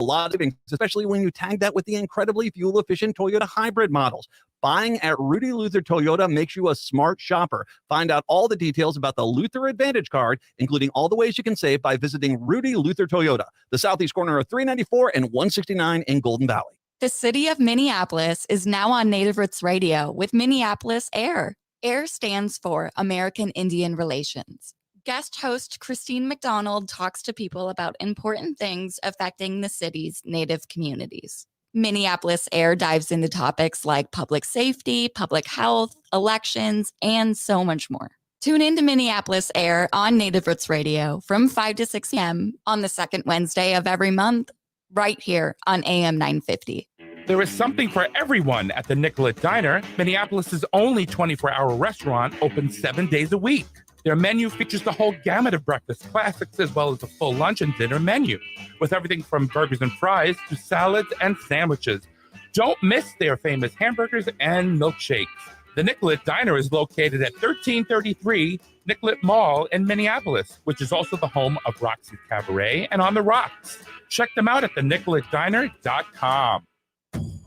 A lot of savings, especially when you tag that with the incredibly fuel-efficient Toyota hybrid models. Buying at Rudy Luther Toyota makes you a smart shopper. Find out all the details about the Luther Advantage card, including all the ways you can save by visiting Rudy Luther Toyota, the southeast corner of 394 and 169 in Golden Valley. The city of Minneapolis is now on Native Roots Radio with Minneapolis AIR. AIR stands for American Indian Relations. Guest host Christine McDonald talks to people about important things affecting the city's Native communities. Minneapolis AIR dives into topics like public safety, public health, elections, and so much more. Tune in to Minneapolis AIR on Native Roots Radio from 5 to 6 p.m. on the second Wednesday of every month, right here on AM 950. There is something for everyone at the Nicollet Diner, Minneapolis' only 24-hour restaurant, open 7 days a week. Their menu features the whole gamut of breakfast classics as well as a full lunch and dinner menu, with everything from burgers and fries to salads and sandwiches. Don't miss their famous hamburgers and milkshakes. The Nicollet Diner is located at 1333 Nicollet Mall in Minneapolis, which is also the home of Roxy Cabaret and On the Rocks. Check them out at thenicoletdiner.com.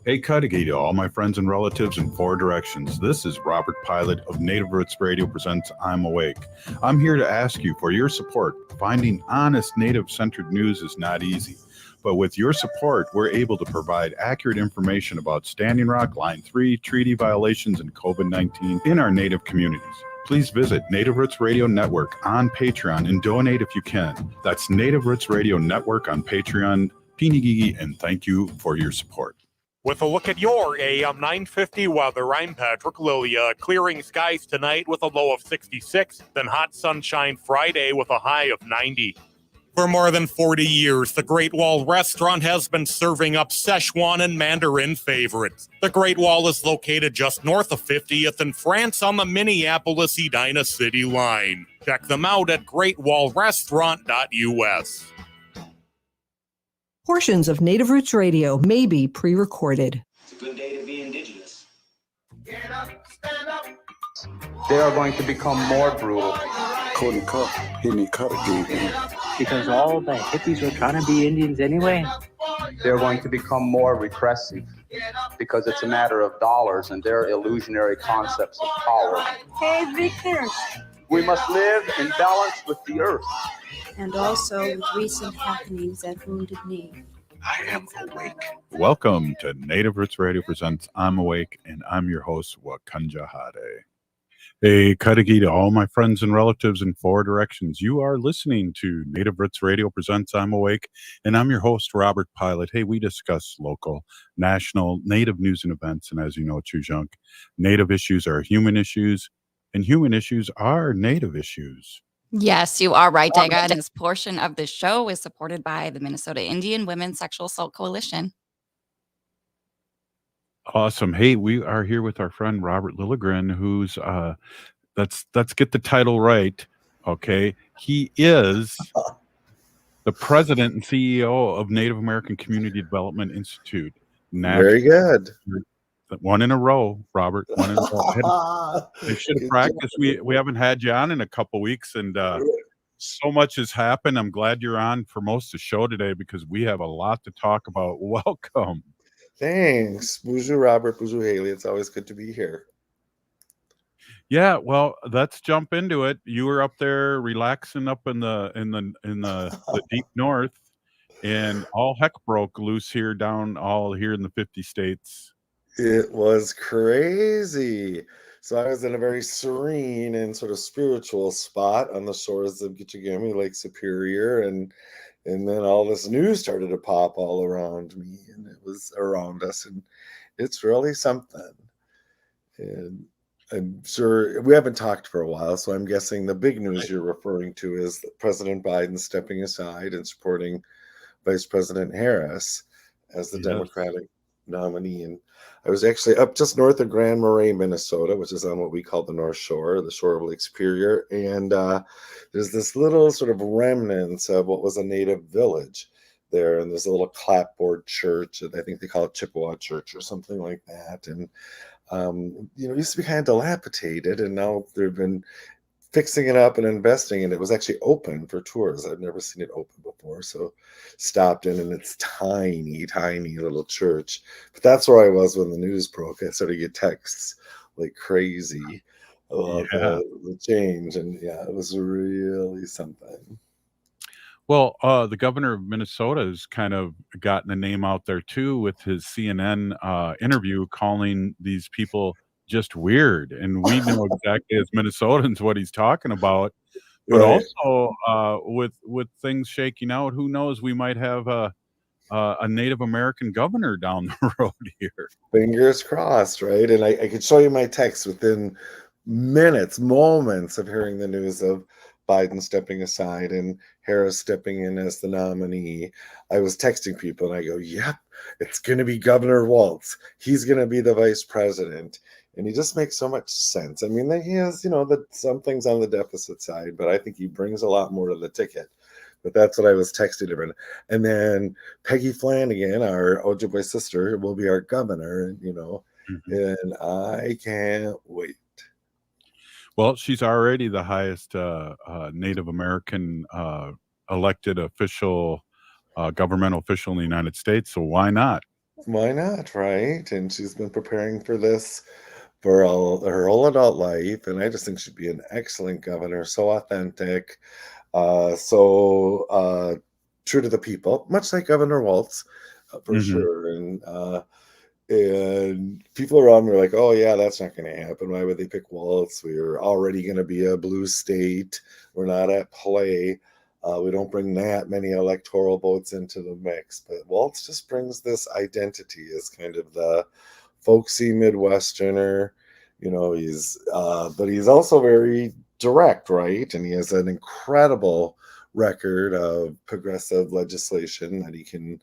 Hey, Cudahy to all my friends and relatives in 4 directions. This is Robert Pilot of Native Roots Radio presents I'm Awake. I'm here to ask you for your support. Finding honest Native-centered news is not easy, but with your support, we're able to provide accurate information about Standing Rock, Line 3, treaty violations, and COVID-19 in our Native communities. Please visit Native Roots Radio Network on Patreon and donate if you can. That's Native Roots Radio Network on Patreon. Pinigigi, and thank you for your support. With a look at your AM 950 weather, I'm Patrick Lilia. Clearing skies tonight with a low of 66, then hot sunshine Friday with a high of 90. For more than 40 years, the Great Wall Restaurant has been serving up Szechuan and Mandarin favorites. The Great Wall is located just north of 50th in France on the Minneapolis-Edina City line. Check them out at greatwallrestaurant.us. Portions of Native Roots Radio may be pre-recorded. It's a good day to be indigenous. Get up, stand up. They are going to become more brutal. Couldn't cut, any cut again. Because all the hippies were trying to be Indians anyway. They're going to become more repressive because it's a matter of dollars and their illusionary concepts of power. Hey, Victor. We must live in balance with the earth. And also with recent happenings at Wounded Knee. I am awake. Welcome to Native Roots Radio presents I'm Awake, and I'm your host, Wakanja Hade. Hey, Cudahy to all my friends and relatives in 4 directions. You are listening to Native Roots Radio presents I'm Awake, and I'm your host, Robert Pilot. Hey, we discuss local, national, Native news and events, and as you know, Chujunk, Native issues are human issues, and human issues are Native issues. Yes, you are right, Daga. This portion of the show is supported by the Minnesota Indian Women's Sexual Assault Coalition. Awesome. Hey, we are here with our friend Robert Lilligren, who's let's get the title right. Okay. He is the president and CEO of Native American Community Development Institute. Very good. One in a row, Robert. One in a row. They should have practiced. We haven't had you on in a couple weeks, and so much has happened. I'm glad you're on for most of the show today because we have a lot to talk about. Welcome. Thanks, Buju Robert, Buju Haley. It's always good to be here. Yeah, well, let's jump into it. You were up there relaxing up in the deep north, and all heck broke loose here all here in the 50 states. It was crazy. So I was in a very serene and sort of spiritual spot on the shores of Gitchagami, Lake Superior, and then all this news started to pop all around me, and it was around us, and it's really something. And I'm sure we haven't talked for a while, so I'm guessing the big news you're referring to is President Biden stepping aside and supporting Vice President Harris as the Democratic nominee. And I was actually up just north of Grand Marais, Minnesota, which is on what we call the North Shore, the shore of Lake Superior. And there's this little sort of remnants of what was a Native village there. And there's a little clapboard church. I think they call it Chippewa Church or something like that. And, it used to be kind of dilapidated. And now there have been fixing it up and investing in it. It was actually open for tours. I've never seen it open before, so stopped in, and it's tiny, tiny little church. But that's where I was when the news broke. I started to get texts like crazy about Yeah. the change, and yeah, it was really something. Well, the governor of Minnesota has kind of gotten the name out there too with his CNN interview, calling these people just weird, and we know exactly as Minnesotans what he's talking about. But Right. also, with things shaking out, who knows? We might have a Native American governor down the road here. Fingers crossed, right? And I could show you my text within minutes, moments of hearing the news of Biden stepping aside and Harris stepping in as the nominee. I was texting people and I go, yep, it's going to be Governor Walz. He's going to be the vice president. And he just makes so much sense. I mean, he has, some things on the deficit side, but I think he brings a lot more to the ticket. But that's what I was texting him. And then Peggy Flanagan, our Ojibwe sister, will be our governor, and I can't wait. Well, she's already the highest Native American elected official, governmental official in the United States. So why not? Why not, right? And she's been preparing for this for her whole adult life. And I just think she'd be an excellent governor, so authentic, so true to the people, much like Governor Walz, for sure. And people around me are like, oh, yeah, that's not going to happen. Why would they pick Walz? We're already going to be a blue state. We're not at play. We don't bring that many electoral votes into the mix. But Walz just brings this identity as kind of the folksy Midwesterner. But he's also very direct, right? And he has an incredible record of progressive legislation that he can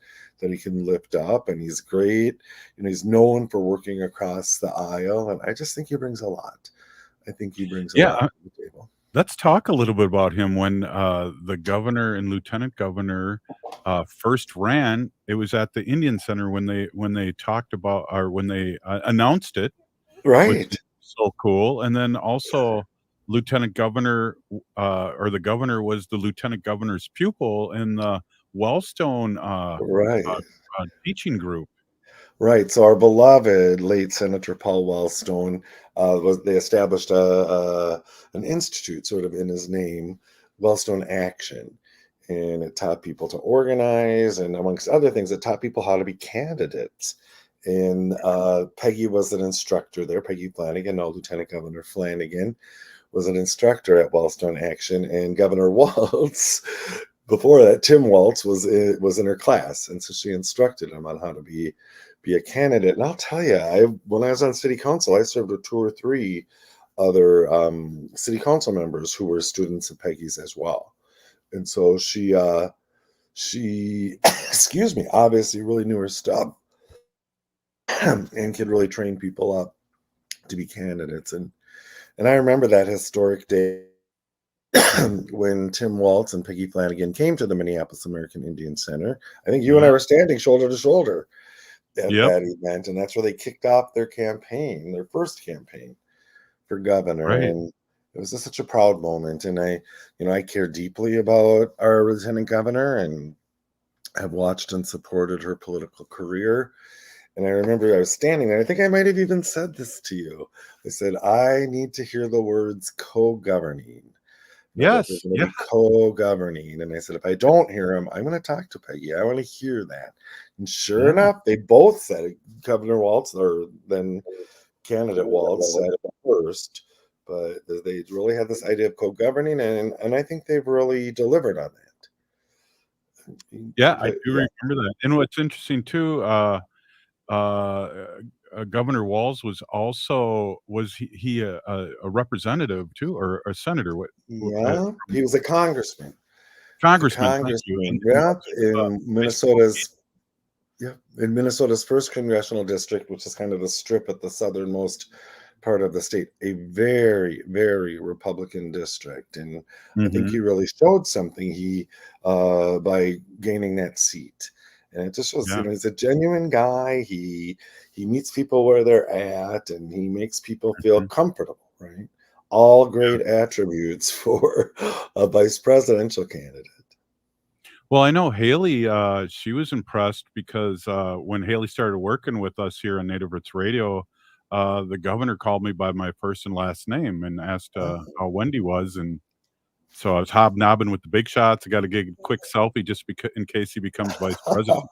lift up, and he's great. He's known for working across the aisle, and I just think he brings a lot. I think he brings a lot to the table. Let's talk a little bit about him. When the governor and lieutenant governor first ran, it was at the Indian Center when they talked about, or when they announced it, which Right. is so cool. And then also, lieutenant governor or the governor was the lieutenant governor's pupil in the Wellstone Right. teaching group. Right. So our beloved late Senator Paul Wellstone they established an institute sort of in his name, Wellstone Action, and it taught people to organize, and amongst other things, it taught people how to be candidates. And Peggy was an instructor there. Peggy Flanagan, now Lieutenant Governor Flanagan, was an instructor at Wellstone Action, and Governor Walz. Before that, Tim Walz was in her class, and so she instructed him on how to be a candidate. And I'll tell you, when I was on city council, I served with 2 or 3 other city council members who were students of Peggy's as well. And so she excuse me, obviously really knew her stuff and could really train people up to be candidates. And I remember that historic day when Tim Walz and Peggy Flanagan came to the Minneapolis American Indian Center. I think you and I were standing shoulder to shoulder at that event, and that's where they kicked off their campaign, their first campaign for governor. Right. And it was just such a proud moment. And I care deeply about our lieutenant governor and have watched and supported her political career. And I remember I was standing there. I think I might have even said this to you. I said, I need to hear the words co-governing. Yes. Co-governing. And I said, if I don't hear him, I'm going to talk to Peggy. I want to hear that. And sure enough, they both said it. Governor Walz, or then candidate Walz, said it first. But they really had this idea of co-governing, and I think they've really delivered on that. Yeah, I do remember that. And what's interesting too, Governor Walz was he a representative too, or a senator? Yeah, he was a congressman. Congressman. Yeah, in Minnesota's first congressional district, which is kind of the strip at the southernmost part of the state, a very, very Republican district. And I think he really showed something by gaining that seat. And it just shows, he's a genuine guy. He meets people where they're at, and he makes people feel comfortable, right? All great attributes for a vice presidential candidate. Well, I know Haley, she was impressed because when Haley started working with us here on Native Roots Radio, the governor called me by my first and last name and asked how Wendy was. And so I was hobnobbing with the big shots. I got to get a quick selfie just in case he becomes vice president.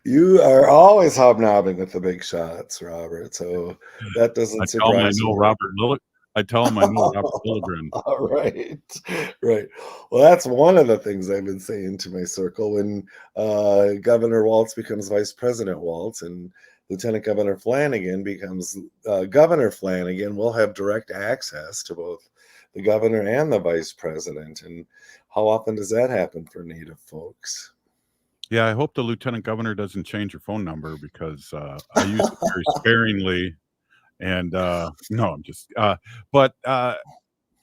You are always hobnobbing with the big shots, Robert. So that doesn't I tell him I surprise know me. I tell him I know Robert Lilligren. All right, right. Well, that's one of the things I've been saying to my circle when Governor Waltz becomes Vice President Waltz and Lieutenant Governor Flanagan becomes Governor Flanagan. We'll have direct access to both the governor and the vice president. And how often does that happen for Native folks? Yeah, I hope the lieutenant governor doesn't change your phone number because I use it very sparingly. And no, I'm just, but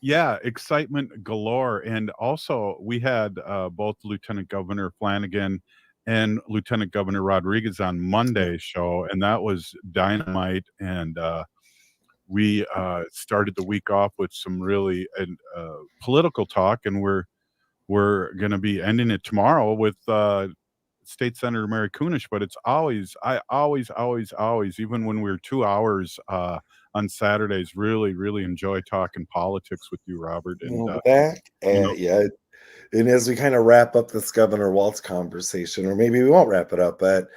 yeah, excitement galore. And also, we had both Lieutenant Governor Flanagan and Lieutenant Governor Rodriguez on Monday's show, and that was dynamite. And we started the week off with some really political talk, and we're going to be ending it tomorrow with State Senator Mary Kunesh. But I always, even when we're 2 hours on Saturdays, really enjoy talking politics with you, Robert. And yeah. And as we kind of wrap up this Governor Waltz conversation, or maybe we won't wrap it up, but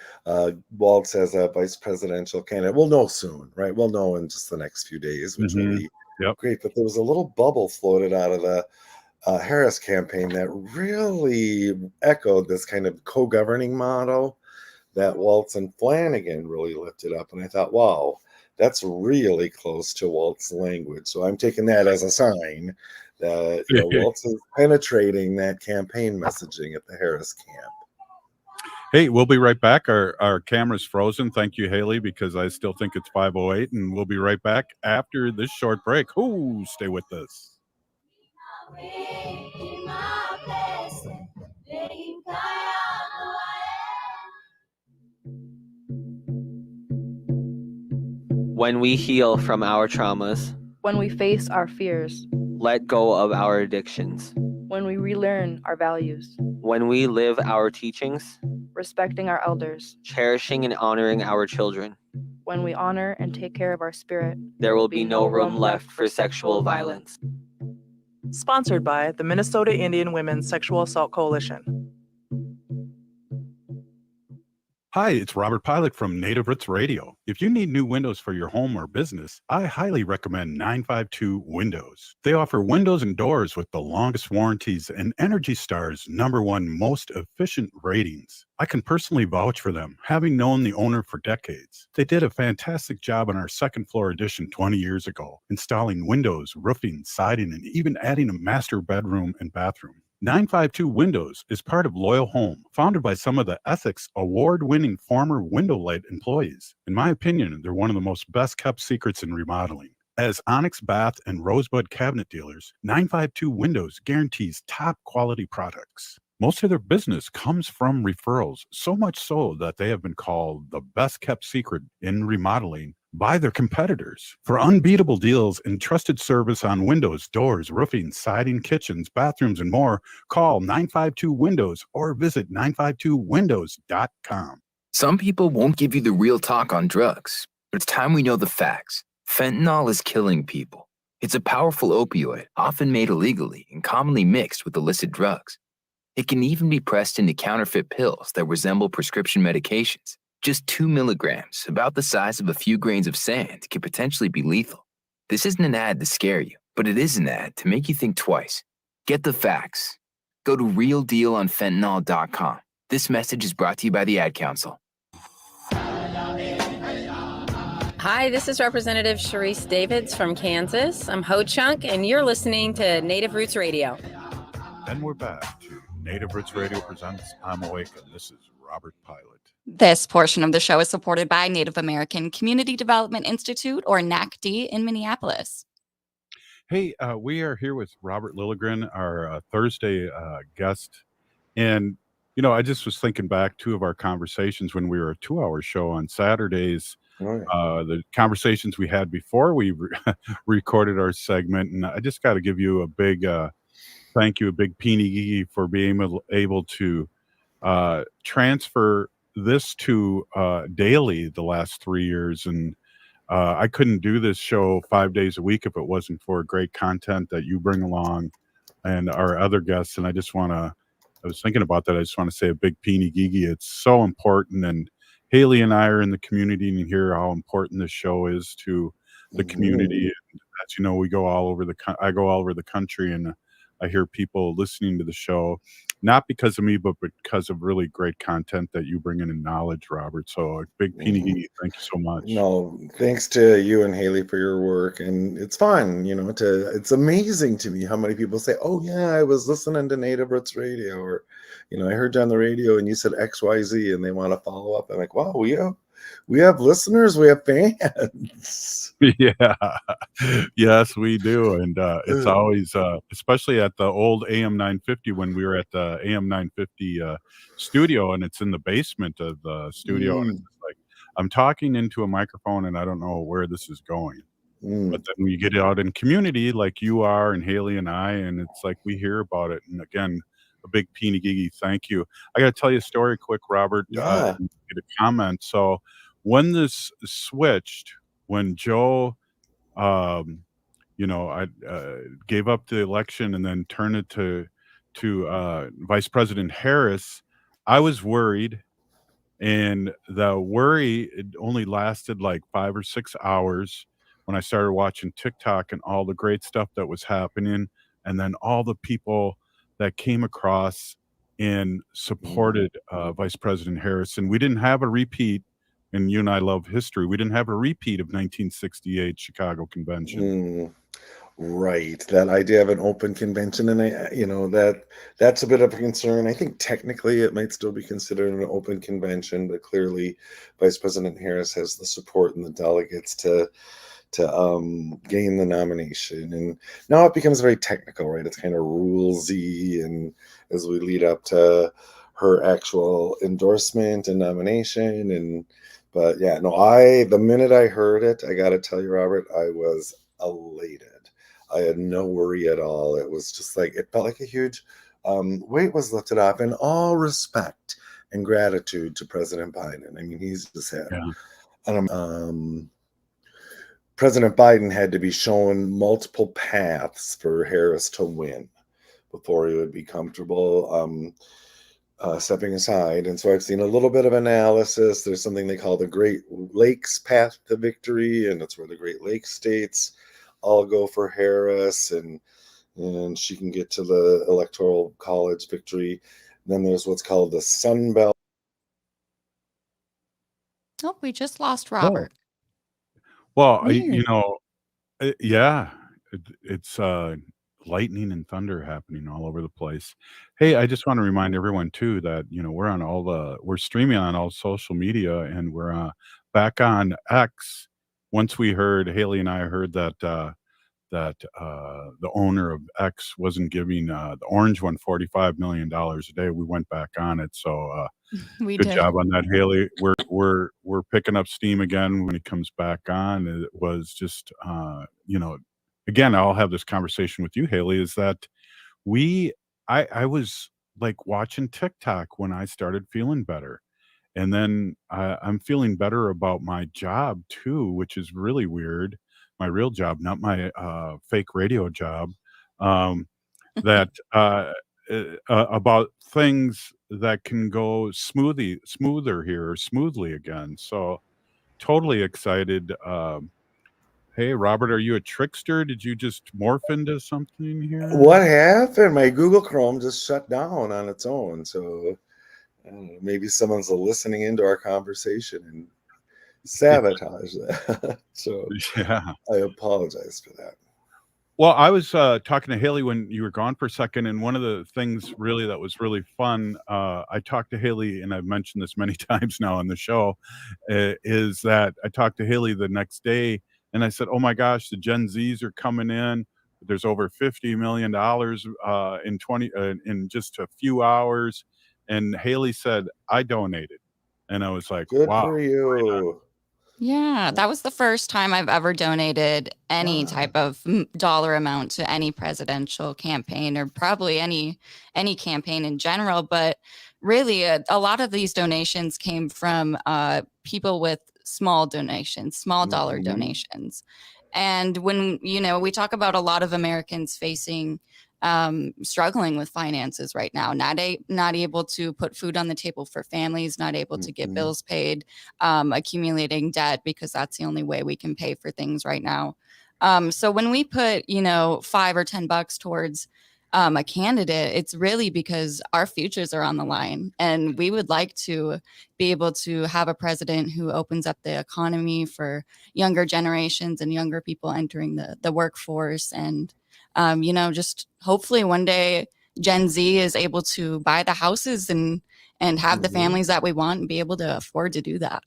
Waltz as a vice presidential candidate, we'll know soon, right? We'll know in just the next few days, which will be great. But there was a little bubble floated out of the Harris campaign that really echoed this kind of co-governing model that Waltz and Flanagan really lifted up. And I thought, wow, that's really close to Walt's language. So I'm taking that as a sign that Waltz is penetrating that campaign messaging at the Harris camp. Hey, we'll be right back. Our camera's frozen. Thank you, Haley, because I still think it's 5:08, and we'll be right back after this short break. Ooh, stay with us. When we heal from our traumas, when we face our fears, let go of our addictions, when we relearn our values, when we live our teachings, respecting our elders, cherishing and honoring our children, when we honor and take care of our spirit, there will be no room left for sexual violence. Sponsored by the Minnesota Indian Women's Sexual Assault Coalition. Hi, it's Robert Pilot from Native Roots Radio. If you need new windows for your home or business, I highly recommend 952 Windows. They offer windows and doors with the longest warranties and Energy Star's #1 most efficient ratings. I can personally vouch for them, having known the owner for decades. They did a fantastic job on our second floor addition 20 years ago, installing windows, roofing, siding, and even adding a master bedroom and bathroom. 952 Windows is part of Loyal Home, founded by some of the Ethics award-winning former Window Light employees. In my opinion, they're one of the most best-kept secrets in remodeling. As Onyx Bath and Rosebud cabinet dealers, 952 Windows guarantees top-quality products. Most of their business comes from referrals, so much so that they have been called the best-kept secret in remodeling by their competitors. For unbeatable deals and trusted service on windows, doors, roofing, siding, kitchens, bathrooms, and more, call 952 Windows or visit 952windows.com. Some people won't give you the real talk on drugs, but it's time we know the facts. Fentanyl is killing people. It's a powerful opioid, often made illegally and commonly mixed with illicit drugs. It can even be pressed into counterfeit pills that resemble prescription medications. Just 2 milligrams, about the size of a few grains of sand, can potentially be lethal. This isn't an ad to scare you, but it is an ad to make you think twice. Get the facts. Go to realdealonfentanyl.com. This message is brought to you by the Ad Council. Hi, this is Representative Sharice Davids from Kansas. I'm Ho Chunk, and you're listening to Native Roots Radio. And we're back to Native Roots Radio presents I'm Awake, and this is Robert Pilot. This portion of the show is supported by Native American Community Development Institute, or NACD, in Minneapolis. Hey, we are here with Robert Lilligren, our Thursday guest. And, I just was thinking back to our conversations when we were a 2-hour show on Saturdays. the conversations we had before we recorded our segment. And I just got to give you a big thank you, a big peeny for being able to transfer this to daily the last 3 years. And I couldn't do this show 5 days a week if it wasn't for great content that you bring along and our other guests. And I was thinking about that. I just want to say a big peeny gigi. It's so important. And Haley and I are in the community and hear how important this show is to the community. And as you know, we go all over I go all over the country, and I hear people listening to the show, not because of me, but because of really great content that you bring in and knowledge, Robert. So a big peeny gigi. Thank you so much. No, thanks to you and Haley for your work. And it's fun, it's amazing to me how many people say, oh yeah, I was listening to Native Roots Radio, or, I heard you on the radio and you said XYZ, and they want to follow up. I'm like, wow, we have listeners, we have fans. Yeah. Yes, we do. And it's always especially at the old AM 950, when we were at the AM 950 studio, and it's in the basement of the studio, and it's just like I'm talking into a microphone and I don't know where this is going. But then we get out in community like you are and Haley and I, and it's like we hear about it. And again, a big peeny gigi thank you. I got to tell you a story quick, Robert. Yeah. Get a comment. So when this switched, when Joe I gave up the election and then turned it to Vice President Harris, I was worried, and the worry, it only lasted like 5 or 6 hours when I started watching TikTok and all the great stuff that was happening, and then all the people that came across and supported Vice President Harris. And we didn't have a repeat, and you and I love history. We didn't have a repeat of 1968 Chicago Convention. Right. That idea of an open convention, and that's a bit of a concern. I think technically it might still be considered an open convention, but clearly Vice President Harris has the support and the delegates to gain the nomination. And now it becomes very technical, right? It's kind of rulesy, and as we lead up to her actual endorsement and nomination. But yeah, no, the minute I heard it, I got to tell you, Robert, I was elated. I had no worry at all. It was just like, it felt like a huge weight was lifted off, in all respect and gratitude to President Biden. I mean, he's just had, President Biden had to be shown multiple paths for Harris to win before he would be comfortable stepping aside. And so I've seen a little bit of analysis. There's something they call the Great Lakes path to victory, and it's where the Great Lakes states all go for Harris, and she can get to the Electoral College victory. And then there's what's called the Sun Belt. Oh, we just lost Robert. Well, Weird. yeah, it's lightning and thunder happening all over the place. Hey, I just want to remind everyone too that we're streaming on all social media, and we're back on X. Once Haley and I heard that the owner of X wasn't giving the orange one $45 million a day, we went back on it. So We good did. job on that, Haley. We're picking up steam again when he comes back on. It was just again, I'll have this conversation with you, Haley, is that I was like watching TikTok when I started feeling better. And then I'm feeling better about my job too, which is really weird. My real job, not my fake radio job. That about things that can go smoother here, or smoothly again. So totally excited. Hey, Robert, are you a trickster? Did you just morph into something here? What happened? My Google Chrome just shut down on its own. So I don't know, maybe someone's listening into our conversation and sabotage that. So Yeah. I apologize for that. Well, I was talking to Haley when you were gone for a second, and one of the things really that was really fun, I talked to Haley, and I've mentioned this many times now on the show, is that I talked to Haley the next day, and I said, "Oh my gosh, the Gen Zs are coming in. There's over $50 million in just a few hours," and Haley said, "I donated," and I was like, Good "Wow, for you." Yeah, that was the first time I've ever donated any type of dollar amount to any presidential campaign, or probably any campaign in general. But really, a lot of these donations came from people with small donations, small dollar donations. And when we talk about a lot of Americans facing struggling with finances right now, not able to put food on the table for families, not able to get bills paid, accumulating debt because that's the only way we can pay for things right now. So when we put, $5 or $10 towards a candidate, it's really because our futures are on the line. And we would like to be able to have a president who opens up the economy for younger generations and younger people entering the workforce. And, just hopefully one day Gen Z is able to buy the houses and have the families that we want and be able to afford to do that.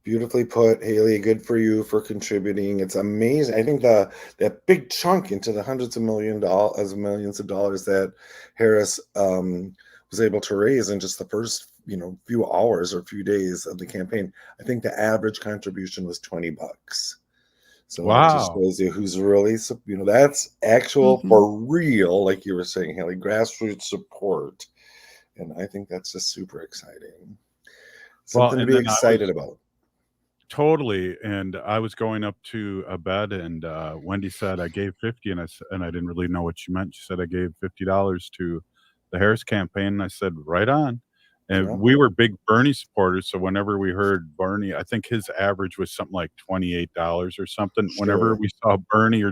Beautifully put, Haley. Good for you for contributing. It's amazing. I think that big chunk into the hundreds of millions of dollars that Harris was able to raise in just the first few hours or few days of the campaign. I think the average contribution was $20. So that just Wow. shows you who's really, that's actual for real, like you were saying, Haley, grassroots support. And I think that's just super exciting. Well, Something to and be then I was excited about. totally, and I was going up to a bed, and Wendy said I gave 50, and I didn't really know what she meant. She said I gave $50 to the Harris campaign, and I said, right on. And Yeah. we were big Bernie supporters, so whenever we heard Bernie, I think his average was something like $28 or something. Whenever Sure. we saw Bernie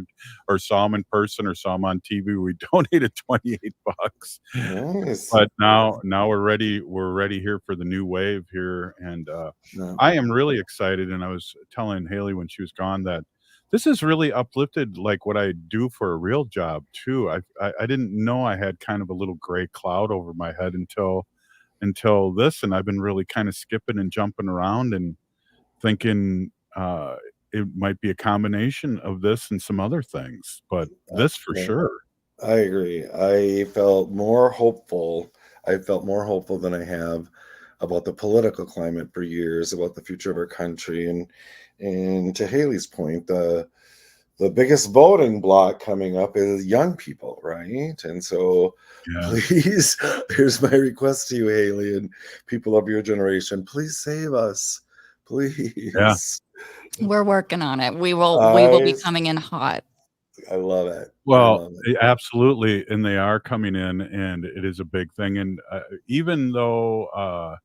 or saw him in person or saw him on TV, we donated $28. Nice. But now we're ready here for the new wave here, and Yeah. I am really excited, and I was telling Haley when she was gone that this has really uplifted, like, what I do for a real job too. I didn't know I had kind of a little gray cloud over my head until this, and I've been really kinda skipping and jumping around and thinking, it might be a combination of this and some other things, but this for Yeah. sure. I agree. I felt more hopeful. I felt more hopeful than I have about the political climate for years, about the future of our country. And to Haley's point, the biggest voting block coming up is young people, right? And so Yeah. please, here's my request to you, Haley, and people of your generation, please save us. Yeah. Please. We're working on it. We will be coming in hot. I love it. I Well, love it. absolutely, and they are coming in, and it is a big thing, and, even though,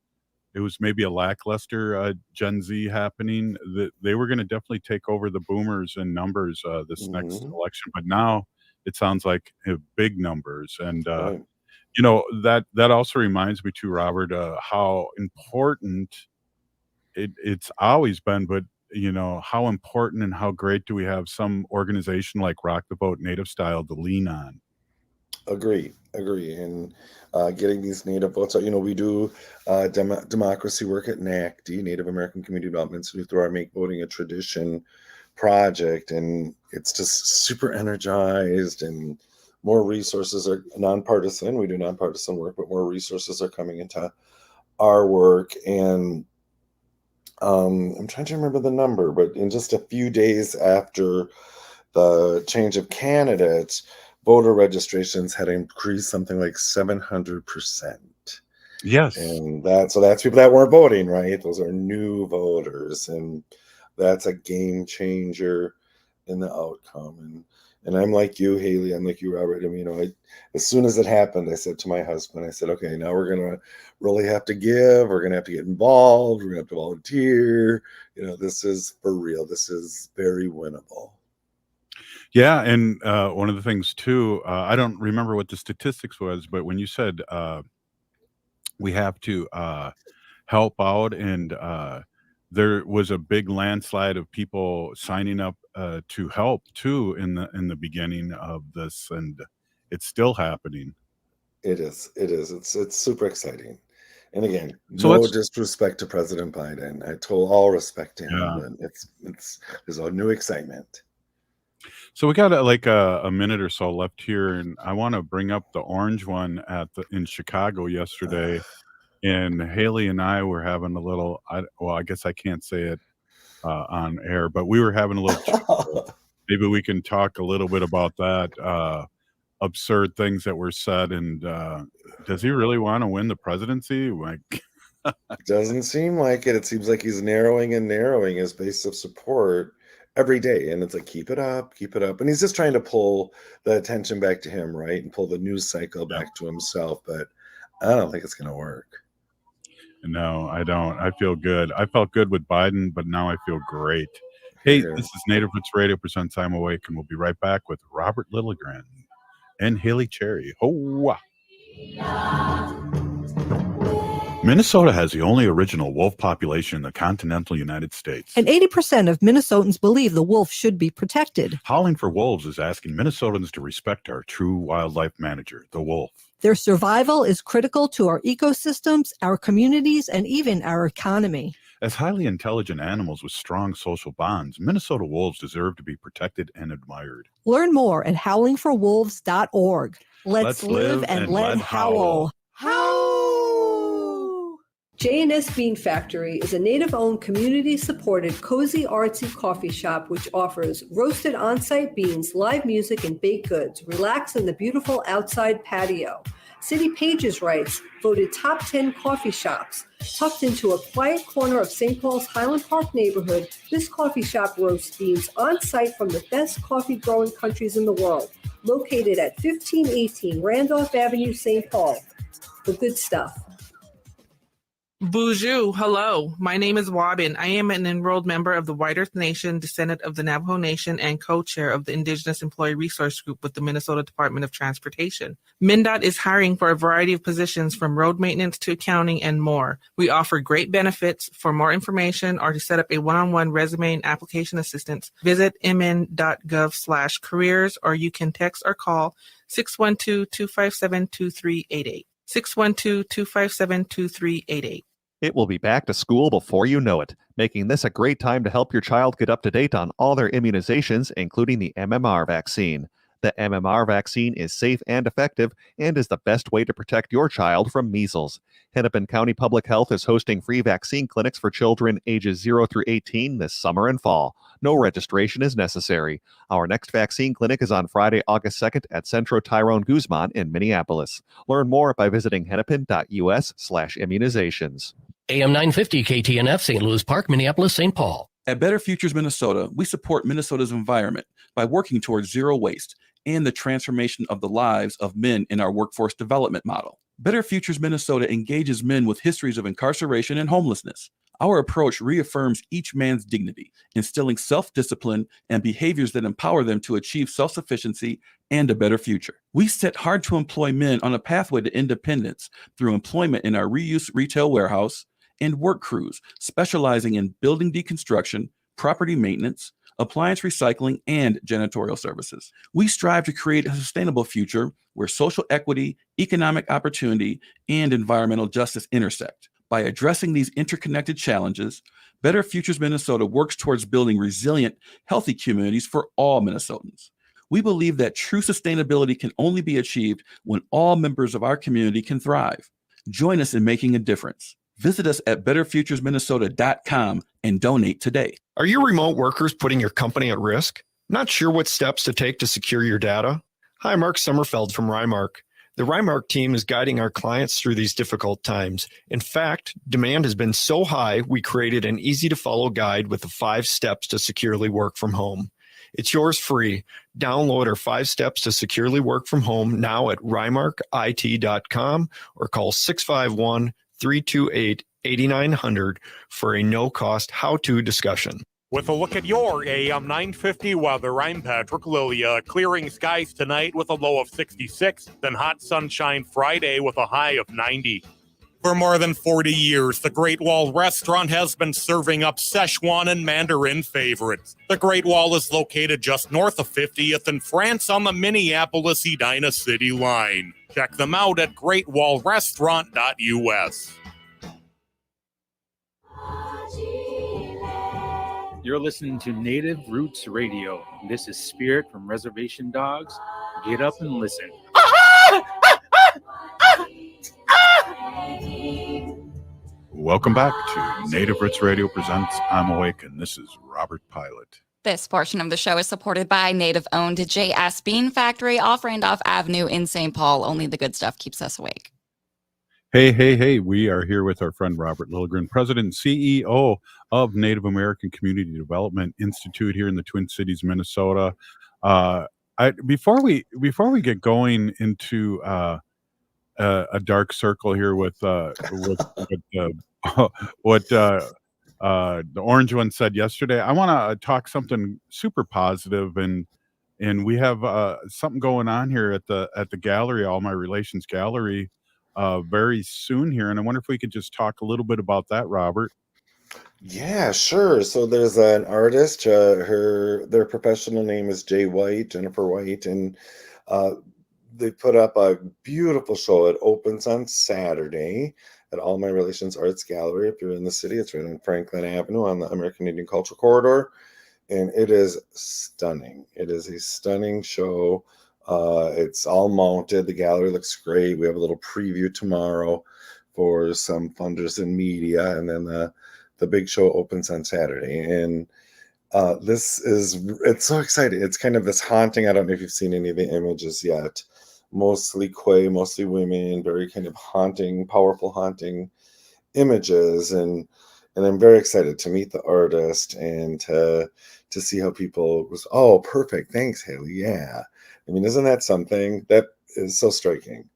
it was maybe a lackluster, Gen Z happening, that they were gonna definitely take over the boomers in numbers, this next Mhm. election, but now it sounds like, big numbers, and, Right. that also reminds me too, Robert, how important it's always been, but, how important and how great do we have some organization like Rock the Vote Native Style to lean on? Agree, agree. And getting these native votes out, we do democracy work at NACD, Native American Community Development Institute, through our Make Voting a Tradition project. And it's just super energized, and more resources are nonpartisan. We do nonpartisan work, but more resources are coming into our work. And I'm trying to remember the number, but in just a few days after the change of candidates, voter registrations had increased something like 700%. Yes. And that's people that weren't voting, right? Those are new voters, and that's a game changer in the outcome. And I'm like you, Haley. I'm like you, Robert. I mean, as soon as it happened, I said to my husband, I said, okay, now we're gonna really have to give. We're gonna have to get involved. We're gonna have to volunteer. This is for real. This is very winnable. Yeah, and, one of the things too, I don't remember what the statistics was, but when you said, we have to, help out, and, there was a big landslide of people signing up, to help too in the beginning of this, and it's still happening. It is. It is. It's super exciting. And again, So no let's disrespect to President Biden. I told all respect to him, Yeah. but there's a new excitement. So we got, like, a minute or so left here, and I wanna bring up the orange one in Chicago yesterday. And Haley and I were having a little, I guess I can't say it on air, but we were having a little, maybe we can talk a little bit about that, absurd things that were said. And does he really want to win the presidency? Like, Doesn't seem like it. It seems like he's narrowing his base of support every day. And it's like, keep it up. And he's just trying to pull the attention back to him, right? And pull the news cycle back to himself. But I don't think it's going to work. No, I don't. I feel good. I felt good with Biden, but now I feel great. Hey, this is Native Roots Radio presents I'm Awake, and we'll be right back with Robert Lilligren and Haley Cherry. Ho! Minnesota has the only original wolf population in the continental United States. And 80% of Minnesotans believe the wolf should be protected. Howling for Wolves is asking Minnesotans to respect our true wildlife manager, the wolf. Their survival is critical to our ecosystems, our communities, and even our economy. As highly intelligent animals with strong social bonds, Minnesota wolves deserve to be protected and admired. Learn more at howlingforwolves.org. Let's live and let howl. J&S Bean Factory is a native-owned, community-supported, cozy, artsy coffee shop which offers roasted on-site beans, live music, and baked goods. Relax in the beautiful outside patio. City Pages writes, voted top 10 coffee shops. Tucked into a quiet corner of St. Paul's Highland Park neighborhood, this coffee shop roasts beans on-site from the best coffee-growing countries in the world. Located at 1518 Randolph Avenue, St. Paul. The good stuff. Bonjour, hello. My name is Wabin. I am an enrolled member of the White Earth Nation, descendant of the Navajo Nation, and co-chair of the Indigenous Employee Resource Group with the Minnesota Department of Transportation. MnDOT is hiring for a variety of positions from road maintenance to accounting and more. We offer great benefits. For more information or to set up a one-on-one resume and application assistance, visit mn.gov/careers, or you can text or call 612-257-2388. 612-257-2388. It will be back to school before you know it, making this a great time to help your child get up to date on all their immunizations, including the MMR vaccine. The MMR vaccine is safe and effective and is the best way to protect your child from measles. Hennepin County Public Health is hosting free vaccine clinics for children ages 0 through 18 this summer and fall. No registration is necessary. Our next vaccine clinic is on Friday, August 2nd at Centro Tyrone Guzman in Minneapolis. Learn more by visiting hennepin.us/immunizations. AM 950 KTNF, St. Louis Park, Minneapolis, St. Paul. At Better Futures Minnesota, we support Minnesota's environment by working towards zero waste and the transformation of the lives of men in our workforce development model. Better Futures Minnesota engages men with histories of incarceration and homelessness. Our approach reaffirms each man's dignity, instilling self-discipline and behaviors that empower them to achieve self-sufficiency and a better future. We set hard-to-employ men on a pathway to independence through employment in our reuse retail warehouse and work crews, specializing in building deconstruction, property maintenance, appliance recycling, and janitorial services. We strive to create a sustainable future where social equity, economic opportunity, and environmental justice intersect. By addressing these interconnected challenges, Better Futures Minnesota works towards building resilient, healthy communities for all Minnesotans. We believe that true sustainability can only be achieved when all members of our community can thrive. Join us in making a difference. Visit us at betterfuturesminnesota.com and donate today. Are your remote workers putting your company at risk? Not sure what steps to take to secure your data? Hi, Mark Sommerfeld from Rymark. The Rymark team is guiding our clients through these difficult times. In fact, demand has been so high, we created an easy-to-follow guide with the 5 steps to securely work from home. It's yours free. Download our 5 steps to securely work from home now at rymarkit.com or call 651-328-8900 for a no-cost how-to discussion. With a look at your AM 950 weather, I'm Patrick Lilia. Clearing skies tonight with a low of 66, then hot sunshine Friday with a high of 90. For more than 40 years, the Great Wall Restaurant has been serving up Szechuan and Mandarin favorites. The Great Wall is located just north of 50th in France on the Minneapolis-Edina City line. Check them out at greatwallrestaurant.us. You're listening to Native Roots Radio. This is Spirit from Reservation Dogs. Get up and listen. Welcome back to Native Roots Radio presents I'm Awake, and this is Robert Pilot. This portion of the show is supported by native-owned J.S. Bean Factory off Randolph Avenue in St. Paul. Only the good stuff keeps us awake. Hey, we are here with our friend Robert Lilligren, President and CEO of Native American Community Development Institute here in the Twin Cities, Minnesota. Before we get going into a dark circle here with what the orange one said yesterday, I want to talk something super positive, and we have something going on here at the gallery, All My Relations Gallery, very soon here, and I wonder if we could just talk a little bit about that, Robert. Yeah, sure. So there's an artist. Their professional name is Jennifer White, and they put up a beautiful show. It opens on Saturday at All My Relations Arts Gallery. If you're in the city, it's right on Franklin Avenue on the American Indian Cultural Corridor, and it is stunning. It is a stunning show. It's all mounted. The gallery looks great. We have a little preview tomorrow for some funders and media, and then the big show opens on Saturday. And it's so exciting. It's kind of this haunting. I don't know if you've seen any of the images yet. Mostly Quay, mostly women, very kind of haunting, powerful haunting images. And I'm very excited to meet the artist and to see how people was, oh, perfect. Thanks, Haley. Yeah. I mean, isn't that something? That is so striking,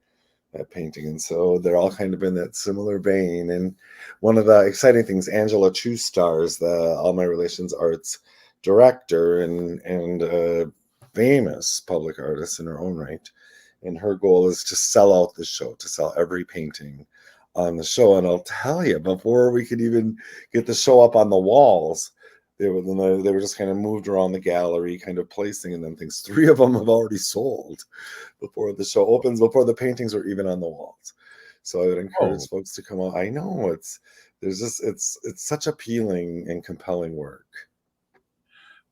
that painting. And so they're all kind of in that similar vein. And one of the exciting things, Angela Chu stars, the All My Relations Arts director and famous public artist in her own right. And her goal is to sell out the show, to sell every painting on the show. And I'll tell you, before we could even get the show up on the walls, they were just kind of moved around the gallery, kind of placing and then things. 3 of them have already sold before the show opens, before the paintings are even on the walls. So I would encourage folks to come out. I know it's such appealing and compelling work.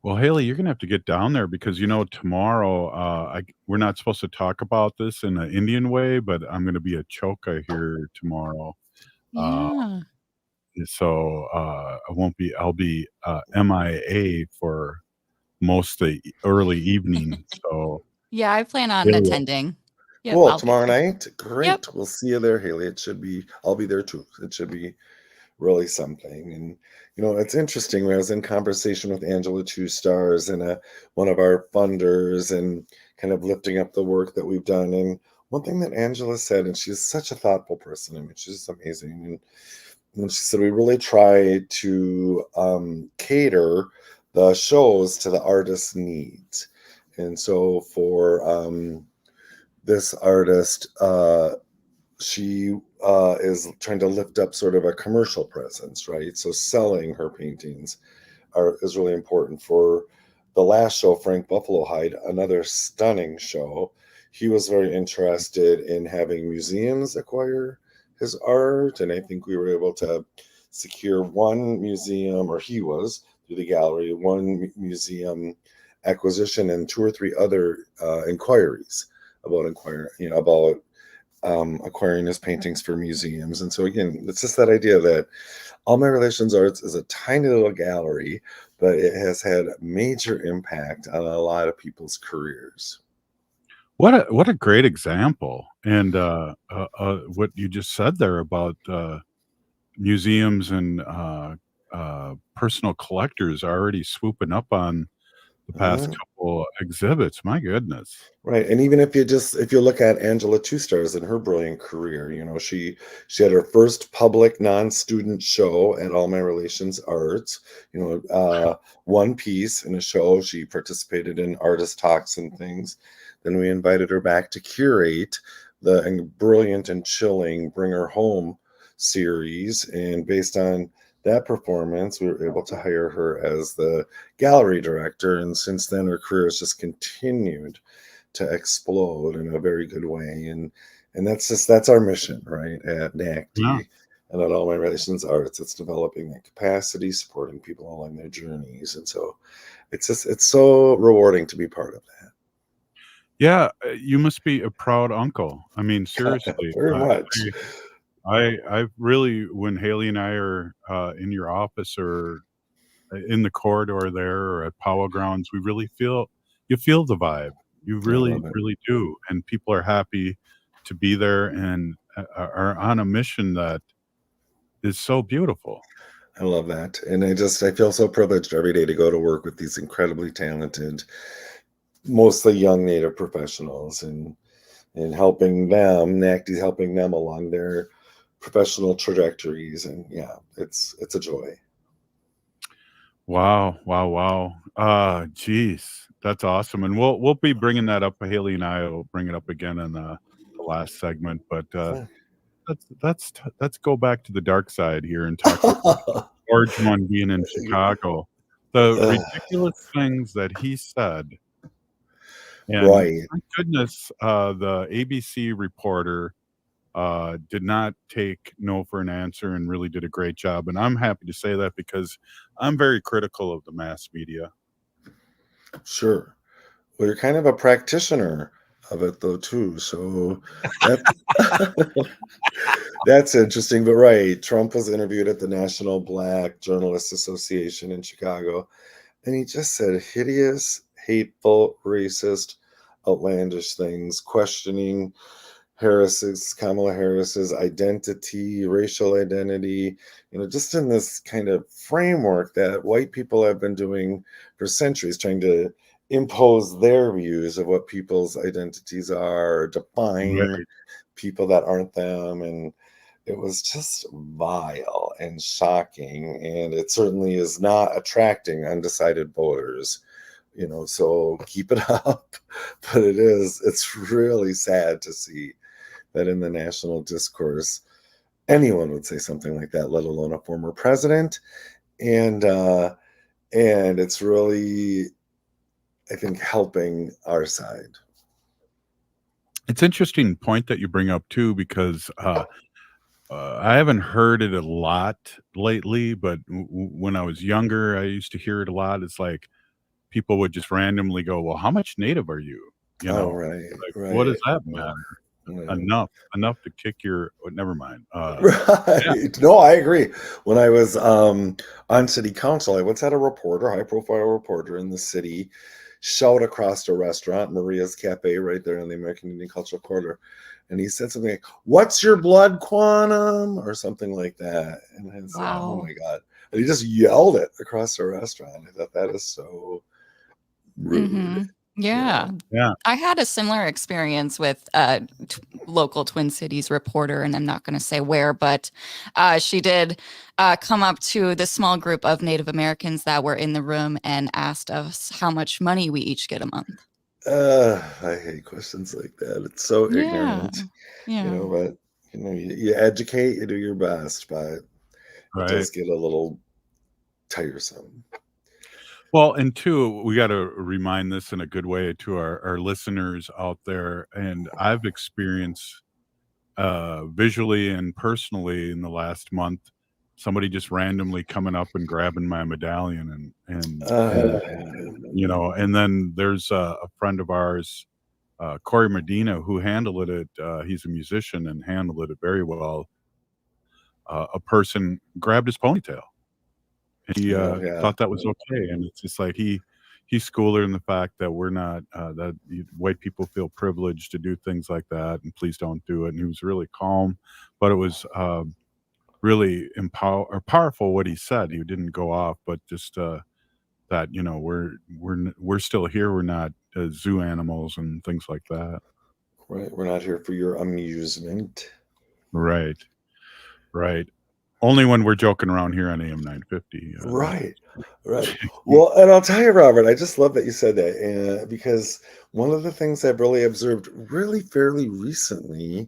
Well, Haley, you're gonna have to get down there because tomorrow we're not supposed to talk about this in an Indian way, but I'm gonna be a choka here tomorrow. Yeah. So I won't be. I'll be MIA for most of the early evening. So Yeah, I plan on attending. Yep, Cool. I'll be Tomorrow there. night? Great. Yep. We'll see you there, Haley. I'll be there too. It should be really something. And it's interesting. I was in conversation with Angela Two Stars and one of our funders, and kind of lifting up the work that we've done. And one thing that Angela said, and she's such a thoughtful person. I mean, she's just amazing. And she said, we really try to cater the shows to the artist's needs. And so for this artist, she is trying to lift up sort of a commercial presence, right? So selling her paintings is really important. For the last show, Frank Buffalo Hide, another stunning show, he was very interested in having museums acquire his art, and I think we were able to secure one museum, or he was, through the gallery, one museum acquisition and 2 or 3 other inquiries about acquiring his paintings for museums. And so again, it's just that idea that All My Relations Arts is a tiny little gallery, but it has had major impact on a lot of people's careers. what a great example, and what you just said there about museums and personal collectors already swooping up on the past couple exhibits. My goodness. Right. And even if you look at Angela Two Stars and her brilliant career, she had her first public non-student show at All My Relations Arts, one piece in a show. She participated in artist talks and things. Then we invited her back to curate the brilliant and chilling Bring Her Home series. And based on that performance, we were able to hire her as the gallery director. And since then, her career has just continued to explode in a very good way. And that's our mission, right? At NACD and at All My Relations Arts. It's developing that capacity, supporting people along their journeys. And so it's so rewarding to be part of that. Yeah, you must be a proud uncle. I mean, seriously. Very much. I really, when Haley and I are in your office or in the corridor there or at Powwow Grounds, we really feel you feel the vibe. You I really, love it. really do, and people are happy to be there and are on a mission that is so beautiful. I love that. And I feel so privileged every day to go to work with these incredibly talented, mostly young Native professionals and helping them, NACD's helping them along their professional trajectories. And yeah, it's a joy. Wow, wow, wow. Geez, that's awesome, and we'll be bringing that up. Haley and I will bring it up again in the last segment, but Huh. let's go back to the dark side here and talk about George one being in Chicago. The ridiculous things that he said, and Right. thank goodness, the ABC reporter did not take no for an answer and really did a great job. And I'm happy to say that because I'm very critical of the mass media. Sure. Well, you're kind of a practitioner of it though too. So that's that's interesting. But right, Trump was interviewed at the National Black Journalists Association in Chicago, and he just said hideous, hateful, racist, outlandish things, questioning Kamala Harris's identity, racial identity, just in this kind of framework that white people have been doing for centuries, trying to impose their views of what people's identities are, define Right. people that aren't them. And it was just vile and shocking. And it certainly is not attracting undecided voters. So keep it up. But it's really sad to see that in the national discourse, anyone would say something like that, let alone a former president. And it's really, I think, helping our side. It's interesting point that you bring up too, because I haven't heard it a lot lately, but when I was younger, I used to hear it a lot. It's like people would just randomly go, "Well, how much native are you?" Oh, right, Like, what does right. that Yeah, matter? yeah. Enough to kick your. Oh, never mind. Yeah, Right. No, I agree. When I was on city council, I once had a reporter, high profile reporter in the city, shout across a restaurant, Maria's Cafe, right there in the American Indian Cultural Corridor. And he said something like, "What's your blood quantum?" or something like that. And I was like, oh Wow. my God. And he just yelled it across the restaurant. I thought that is so rude. Mhm. Yeah. yeah. I had a similar experience with a local Twin Cities reporter, and I'm not going to say where, but she did come up to the small group of Native Americans that were in the room and asked us how much money we each get a month. I hate questions like that. It's so Yeah. ignorant, Yeah. but you educate, you do your best, but it Right. does get a little tiresome. Well, and two, we got to remind this in a good way to our listeners out there. And I've experienced visually and personally in the last month somebody just randomly coming up and grabbing my medallion and then there's a friend of ours, Corey Medina, who handled it. He's a musician and handled it very well. A person grabbed his ponytail. He Oh, yeah. thought that was okay, and it's just like he's schooler in the fact that we're not white people feel privileged to do things like that, and please don't do it. And he was really calm, but it was really powerful what he said. He didn't go off, but just that we're still here. We're not zoo animals and things like that. Right. We're not here for your amusement. Right, right. Only when we're joking around here on AM 950. Right. Right. Well, and I'll tell you, Robert, I just love that you said that because one of the things I've really observed really fairly recently,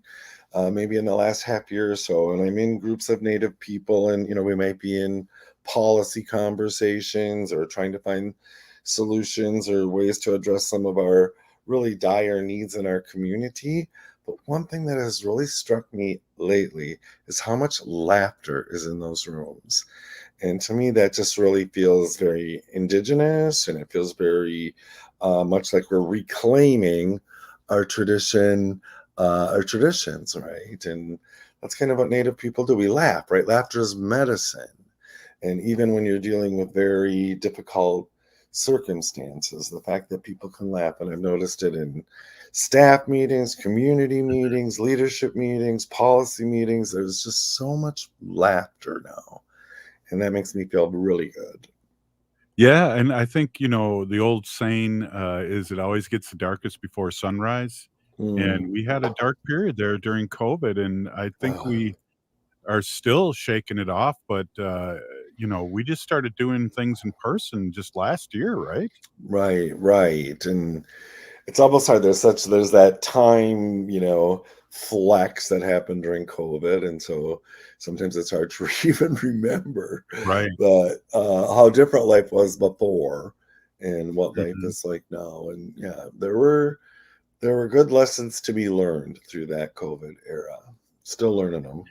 maybe in the last half year or so, and I'm in groups of Native people, and we might be in policy conversations or trying to find solutions or ways to address some of our really dire needs in our community. But one thing that has really struck me lately is how much laughter is in those rooms. And to me, that just really feels very indigenous, and it feels very much like we're reclaiming our traditions, right? And that's kind of what Native people do. We laugh, right? Laughter is medicine. And even when you're dealing with very difficult circumstances, the fact that people can laugh, and I've noticed it in staff meetings, community meetings, leadership meetings, policy meetings, there's just so much laughter now. And that makes me feel really good. Yeah, and I think, the old saying is it always gets the darkest before sunrise. And we had a dark period there during COVID, and I think we are still shaking it off, but we just started doing things in person just last year, right? Right. And it's almost hard. There's that time, flex that happened during COVID. And so sometimes it's hard to even remember Right. that how different life was before and what life Mhm. is like now. And yeah, there were good lessons to be learned through that COVID era. Still learning them.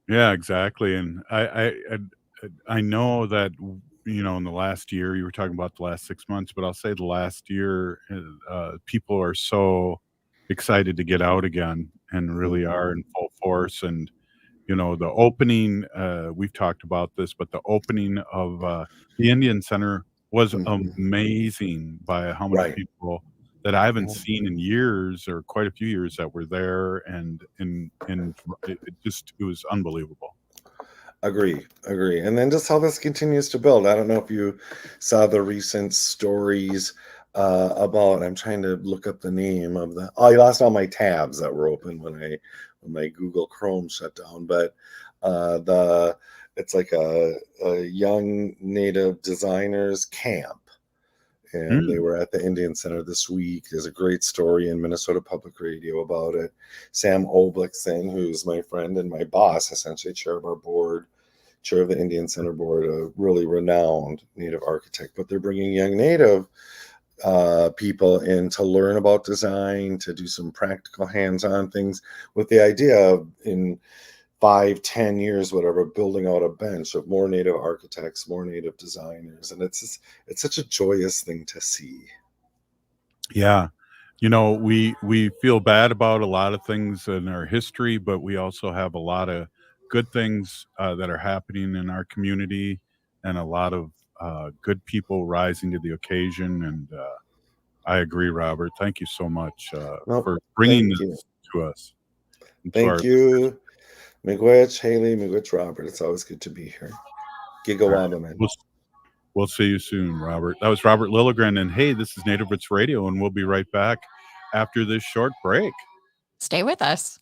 Yeah, exactly, and I know that, in the last year, you were talking about the last 6 months, but I'll say the last year, people are so excited to get out again and really are in full force, and, the opening, we've talked about this, but the opening of, the Indian Center was amazing by how many Right. people that I haven't Yeah. seen in years or quite a few years that were there, and it was unbelievable. Agree. And then just how this continues to build. I don't know if you saw the recent stories about, I'm trying to look up the name of I lost all my tabs that were open when my Google Chrome shut down, but it's like a young Native designers camp. And they were at the Indian Center this week. There's a great story in Minnesota Public Radio about it. Sam Oblickson, who's my friend and my boss, essentially chair of our board, chair of the Indian Center board, a really renowned Native architect. But they're bringing young Native people in to learn about design, to do some practical hands-on things with the idea of in 5-10 years, whatever, building out a bench of more Native architects, more Native designers. And it's such a joyous thing to see. Yeah. We feel bad about a lot of things in our history, but we also have a lot of good things that are happening in our community, and a lot of good people rising to the occasion. And I agree, Robert. Thank you so much Nope, for bringing thank you. this to us. And to Thank our you, Miigwech, Haley, Miigwech, Robert. It's always good to be here. Gigawabaman. We'll see you soon, Robert. That was Robert Lilligren. And hey, this is Native Roots Radio, and we'll be right back after this short break. Stay with us.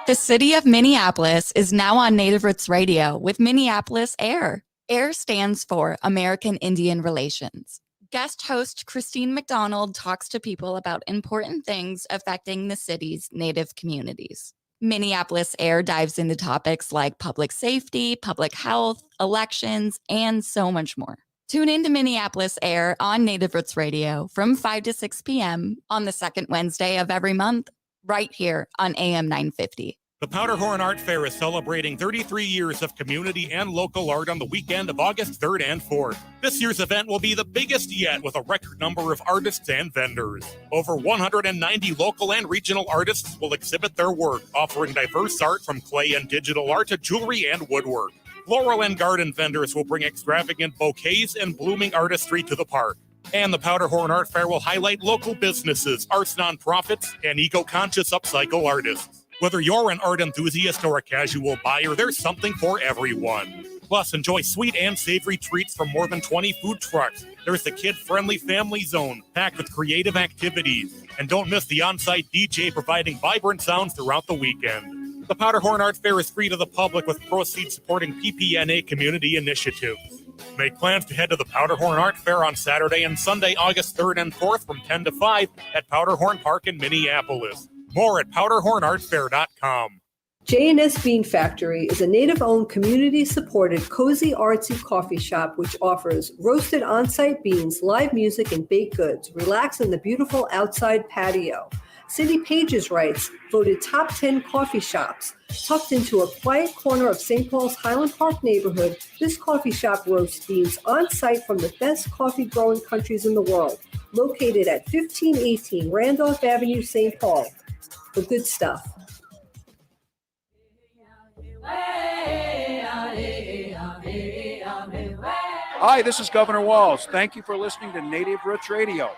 The city of Minneapolis is now on Native Roots Radio with Minneapolis AIR. AIR stands for American Indian Relations. Guest host Christine McDonald talks to people about important things affecting the city's Native communities. Minneapolis AIR dives into topics like public safety, public health, elections, and so much more. Tune in to Minneapolis AIR on Native Roots Radio from 5 to 6 p.m. on the second Wednesday of every month, right here on AM 950. The Powderhorn Art Fair is celebrating 33 years of community and local art on the weekend of August 3rd and 4th. This year's event will be the biggest yet, with a record number of artists and vendors. Over 190 local and regional artists will exhibit their work, offering diverse art from clay and digital art to jewelry and woodwork. Floral and garden vendors will bring extravagant bouquets and blooming artistry to the park. And the Powderhorn Art Fair will highlight local businesses, arts nonprofits, and eco-conscious upcycle artists. Whether you're an art enthusiast or a casual buyer, there's something for everyone. Plus, enjoy sweet and savory treats from more than 20 food trucks. There's the kid-friendly family zone, packed with creative activities. And don't miss the on-site DJ providing vibrant sounds throughout the weekend. The Powderhorn Art Fair is free to the public, with proceeds supporting PPNA community initiatives. Make plans to head to the Powderhorn Art Fair on Saturday and Sunday, August 3rd and 4th from 10 to 5 at Powderhorn Park in Minneapolis. More at powderhornartfair.com. J&S Bean Factory is a Native-owned, community-supported, cozy, artsy coffee shop which offers roasted on-site beans, live music, and baked goods. Relax in the beautiful outside patio. Cindy Pages writes, voted top 10 coffee shops. Tucked into a quiet corner of St. Paul's Highland Park neighborhood, this coffee shop roasts beans on site from the best coffee growing countries in the world. Located at 1518 Randolph Avenue, St. Paul. The good stuff. Hi, this is Governor Walls. Thank you for listening to Native Roots Radio.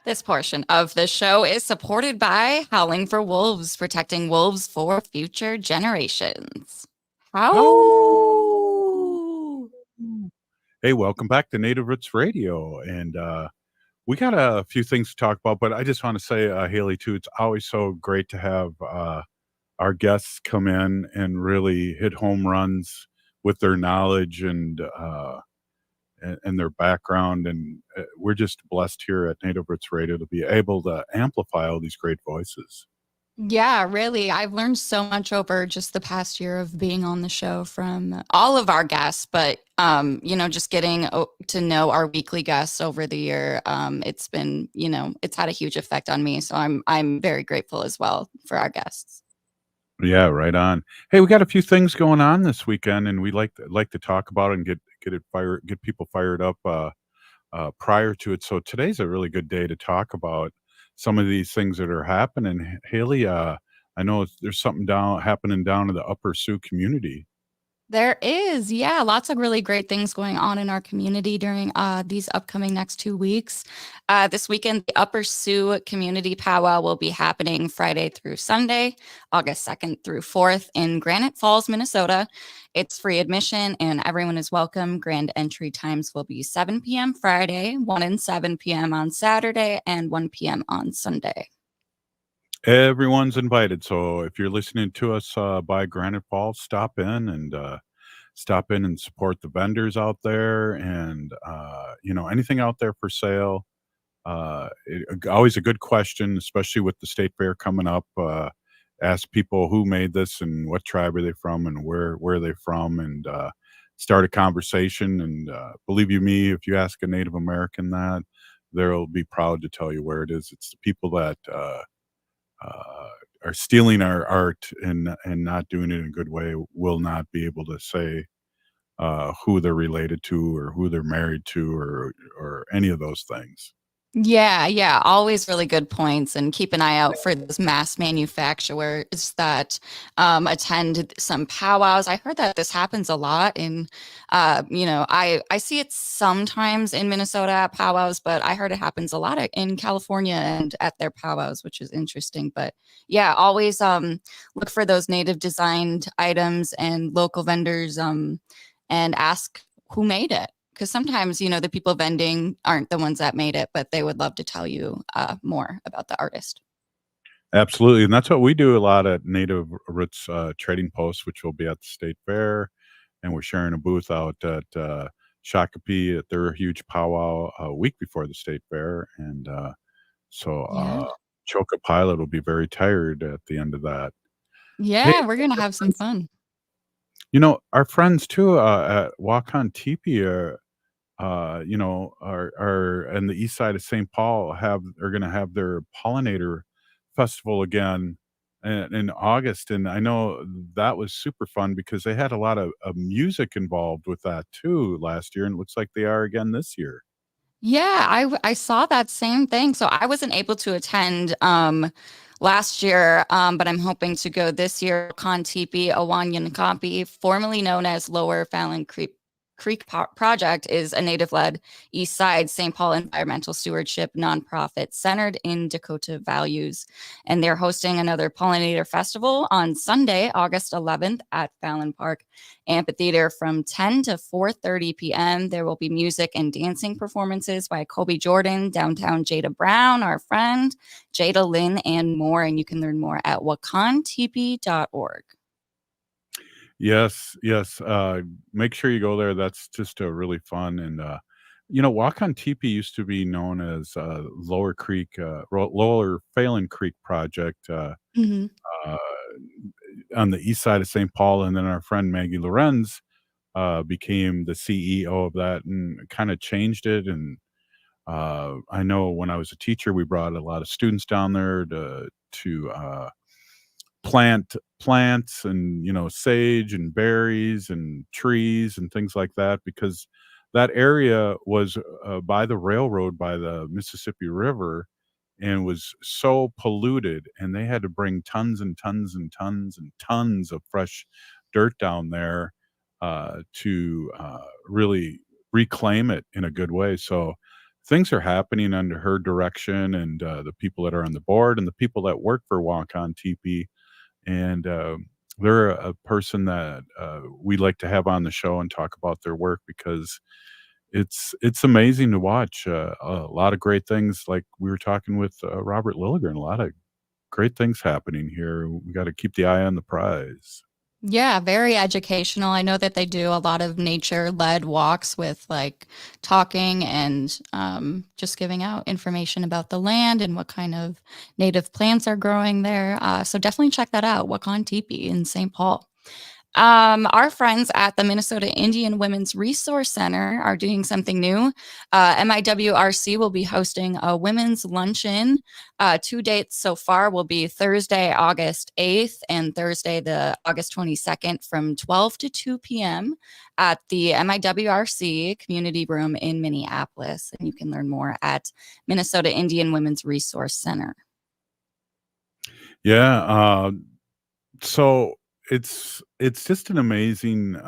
This portion of the show is supported by Howling for Wolves, protecting wolves for future generations. How? Hey, welcome back to Native Roots Radio. And we got a few things to talk about, but I just want to say, Haley, too, it's always so great to have our guests come in and really hit home runs with their knowledge and their background. And we're just blessed here at Native Roots Radio to be able to amplify all these great voices. Yeah, really. I've learned so much over just the past year of being on the show from all of our guests, but just getting to know our weekly guests over the year. It's been, it's had a huge effect on me. So I'm very grateful as well for our guests. Yeah, right on. Hey, we got a few things going on this weekend, and we like to talk about it and get people fired up prior to it. So today's a really good day to talk about some of these things that are happening. Haley, I know there's something happening down in the Upper Sioux community. There is, yeah, lots of really great things going on in our community during these upcoming next 2 weeks. This weekend, the Upper Sioux Community Powwow will be happening Friday through Sunday, August 2nd through 4th in Granite Falls, Minnesota. It's free admission and everyone is welcome. Grand entry times will be 7 p.m. Friday, 1 and 7 p.m. on Saturday, and 1 p.m. on Sunday. Everyone's invited. So if you're listening to us by Granite Falls, stop in and support the vendors out there, and anything out there for sale. Always a good question, especially with the state fair coming up. Ask people who made this and what tribe are they from and where are they from, and start a conversation. And believe you me, if you ask a Native American that, they'll be proud to tell you where it is. It's the people that are stealing our art and not doing it in a good way will not be able to say who they're related to or who they're married to or any of those things. Yeah, always really good points, and keep an eye out for those mass manufacturers that attend some powwows. I heard that this happens a lot in, I see it sometimes in Minnesota at powwows, but I heard it happens a lot in California and at their powwows, which is interesting. But yeah, always look for those native designed items and local vendors and ask who made it. Because sometimes, the people vending aren't the ones that made it, but they would love to tell you more about the artist. Absolutely. And that's what we do a lot at Native Roots Trading Post, which will be at the State Fair. And we're sharing a booth out at Shakopee at their huge powwow a week before the State Fair. And Choka Pilot will be very tired at the end of that. Yeah, Hey, we're going to have some fun. Our friends too at Wakan Teepee are in the east side of St. Paul are going to have their pollinator festival again in August, and I know that was super fun because they had a lot of music involved with that too last year, and it looks like they are again this year. Yeah, I saw that same thing. So I wasn't able to attend last year, but I'm hoping to go this year. Contepe Awanyankapi, formerly known as Lower Fallon Creek Project, is a native-led East Side St. Paul environmental stewardship nonprofit centered in Dakota values. And they're hosting another pollinator festival on Sunday, August 11th at Fallon Park Amphitheater from 10 to 4:30 p.m. There will be music and dancing performances by Kobe Jordan, Downtown Jada Brown, our friend, Jada Lynn, and more. And you can learn more at wakantepe.org. Yes. Make sure you go there. That's just a really fun. And Wakan Teepee used to be known as Lower Phelan Creek Project. Mhm. on the east side of St. Paul, and then our friend Maggie Lorenz became the CEO of that and kind of changed it. And I know when I was a teacher, we brought a lot of students down there to plant plants and sage and berries and trees and things like that, because that area was by the railroad, by the Mississippi River, and was so polluted, and they had to bring tons and tons and tons and tons of fresh dirt down there to really reclaim it in a good way. So things are happening under her direction, and the people that are on the board and the people that work for Walk On TP. And they're a person that we like to have on the show and talk about their work, because it's amazing to watch a lot of great things. Like we were talking with Robert Lilligren, a lot of great things happening here. We got to keep the eye on the prize. Yeah, very educational. I know that they do a lot of nature-led walks with like talking and just giving out information about the land and what kind of native plants are growing there. So definitely check that out, Wakan Teepee in St. Paul. Our friends at the Minnesota Indian Women's Resource Center are doing something new. MIWRC will be hosting a women's luncheon. 2 dates so far will be Thursday, August 8th and Thursday, the August 22nd from 12 to 2 p.m. at the MIWRC Community Room in Minneapolis. And you can learn more at Minnesota Indian Women's Resource Center. Yeah. So it's just an amazing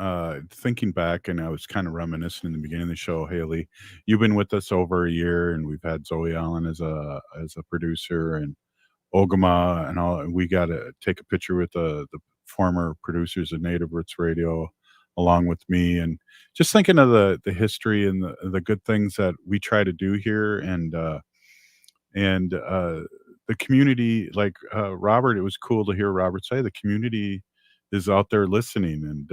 thinking back, and I was kind of reminiscing in the beginning of the show. Haley, you've been with us over a year, and we've had Zoe Allen as a producer, and Ogama and all. And we got to take a picture with the former producers of Native Roots Radio along with me, and just thinking of the history and the good things that we try to do here, and the community, like Robert, it was cool to hear Robert say the community is out there listening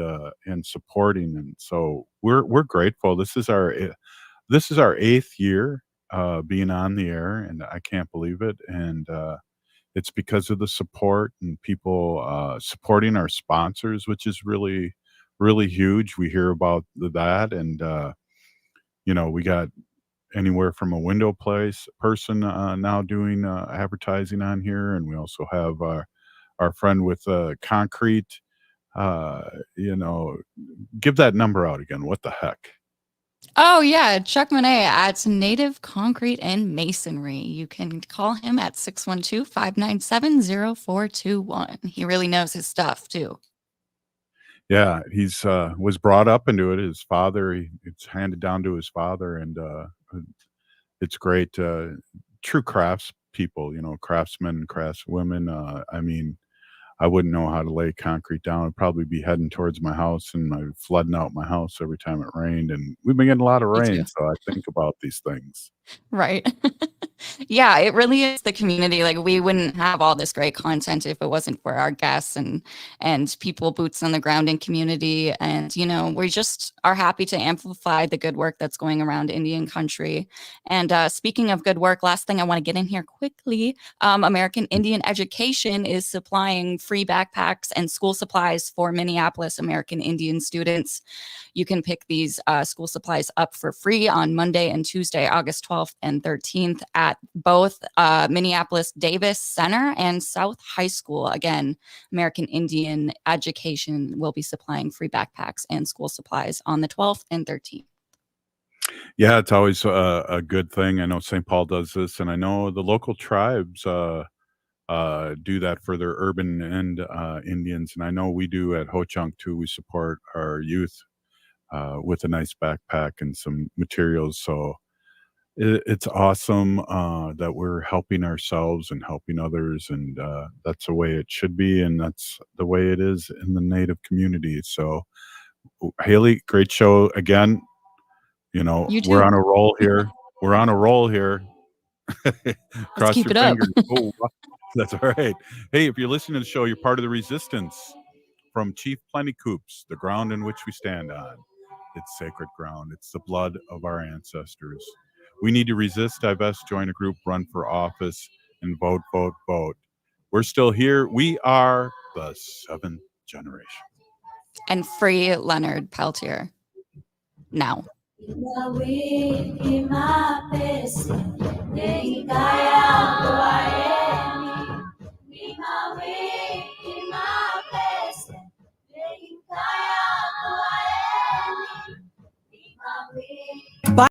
and supporting, and so we're grateful. This is our 8th year being on the air, and I can't believe it. And it's because of the support and people supporting our sponsors, which is really really huge. We hear about that, and we got anywhere from a window place person now doing advertising on here, and we also have our friend with concrete. Give that number out again. What the heck? Oh, yeah. Chuck Monet at Native Concrete and Masonry. You can call him at 612-597-0421. He really knows his stuff, too. Yeah, he's was brought up into it. His father, it's handed down to his father, and it's great. True crafts people, craftsmen and craftswomen. I mean, I wouldn't know how to lay concrete down. I'd probably be heading towards my house and flooding out my house every time it rained. And we've been getting a lot of Me rain, too. so I think about these things. Right. Yeah, it really is the community. Like we wouldn't have all this great content if it wasn't for our guests and people boots on the ground in community. And we just are happy to amplify the good work that's going around Indian country. And speaking of good work, last thing I want to get in here quickly, American Indian Education is supplying free backpacks and school supplies for Minneapolis American Indian students. You can pick these school supplies up for free on Monday and Tuesday, August 12th and 13th at both Minneapolis Davis Center and South High School. Again, American Indian Education will be supplying free backpacks and school supplies on the 12th and 13th. Yeah, it's always a good thing. I know St. Paul does this, and I know the local tribes do that for their urban and Indians. And I know we do at Ho-Chunk too. We support our youth with a nice backpack and some materials. So it's awesome that we're helping ourselves and helping others, and that's the way it should be, and that's the way it is in the Native community. So, Haley, great show again. You We're too. on a roll here. We're on a roll here. Cross keep your it up. fingers. Oh, that's all right. Hey, if you're listening to the show, you're part of the resistance. From Chief Plenty Coops, the ground in which we stand on. It's sacred ground. It's the blood of our ancestors. We need to resist, divest, join a group, run for office, and vote, vote, vote. We're still here. We are the seventh generation. And free Leonard Peltier. Now.